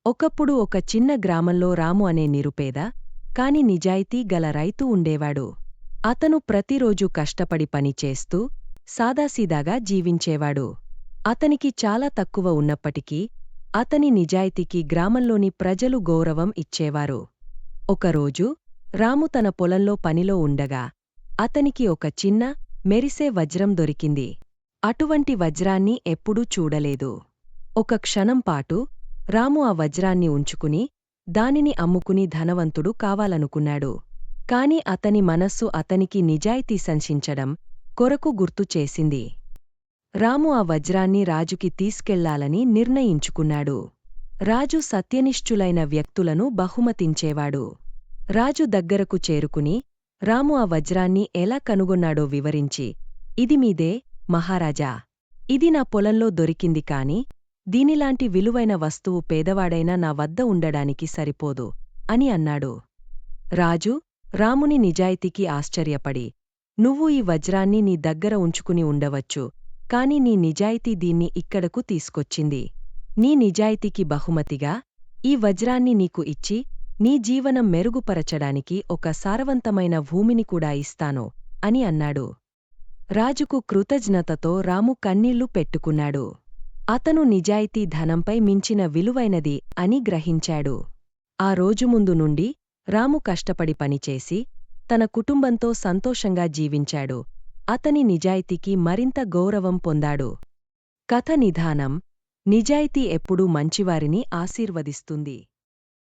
ఒకప్పుడు ఒక చిన్న గ్రామంలో రాము అనే నిరుపేద కాని నిజాయితీ గల రైతు ఉండేవాడు. అతను ప్రతిరోజూ కష్టపడి పనిచేస్తూ సాదాసీదాగా జీవించేవాడు. అతనికి చాలా తక్కువ ఉన్నప్పటికీ అతని నిజాయితీకి గ్రామంలోని ప్రజలు గౌరవం ఇచ్చేవారు. ఒకరోజు రాము తన పొలంలో పనిలో ఉండగా అతనికి ఒక చిన్న మెరిసే వజ్రం దొరికింది. అటువంటి వజ్రాన్ని ఎప్పుడూ చూడలేదు. ఒక క్షణం పాటు రాము ఆ వజ్రాన్ని ఉంచుకుని దానిని అమ్ముకుని ధనవంతుడు కావాలనుకున్నాడు. కాని అతని మనస్సు అతనికి నిజాయితీ సంశించడం కొరకు గుర్తు చేసింది. రాము ఆ వజ్రాన్ని రాజుకి తీసుకెళ్లాలని నిర్ణయించుకున్నాడు. రాజు సత్యనిష్ఠులైన వ్యక్తులను బహుమతించేవాడు. రాజు దగ్గరకు చేరుకుని రాము ఆ వజ్రాన్ని ఎలా కనుగొన్నాడో వివరించి, "ఇది మీదే, మహారాజా. ఇది నా పొలంలో దొరికింది కాని దీనిలాంటి విలువైన వస్తువు పేదవాడైనా నా వద్ద ఉండడానికి సరిపోదు" అని అన్నాడు. రాజు రాముని నిజాయితీకి ఆశ్చర్యపడి, "నువ్వు ఈ వజ్రాన్ని నీ దగ్గర ఉంచుకుని ఉండవచ్చు, కాని నీ నిజాయితీ దీన్ని ఇక్కడకు తీసుకొచ్చింది. నీ నిజాయితీకి బహుమతిగా ఈ వజ్రాన్ని నీకు ఇచ్చి నీ జీవనం మెరుగుపరచడానికి ఒక సారవంతమైన భూమిని కూడా ఇస్తాను" అని అన్నాడు. రాజుకు కృతజ్ఞతతో రాము కన్నీళ్లు పెట్టుకున్నాడు. అతను నిజాయితీ ధనంపై మించిన విలువైనది అని గ్రహించాడు. ఆ రోజు ముందు నుండి రాము కష్టపడి పనిచేసి తన కుటుంబంతో సంతోషంగా జీవించాడు. అతని నిజాయితీకి మరింత గౌరవం పొందాడు. కథ నిదానం: నిజాయితీ ఎప్పుడూ మంచివారిని ఆశీర్వదిస్తుంది.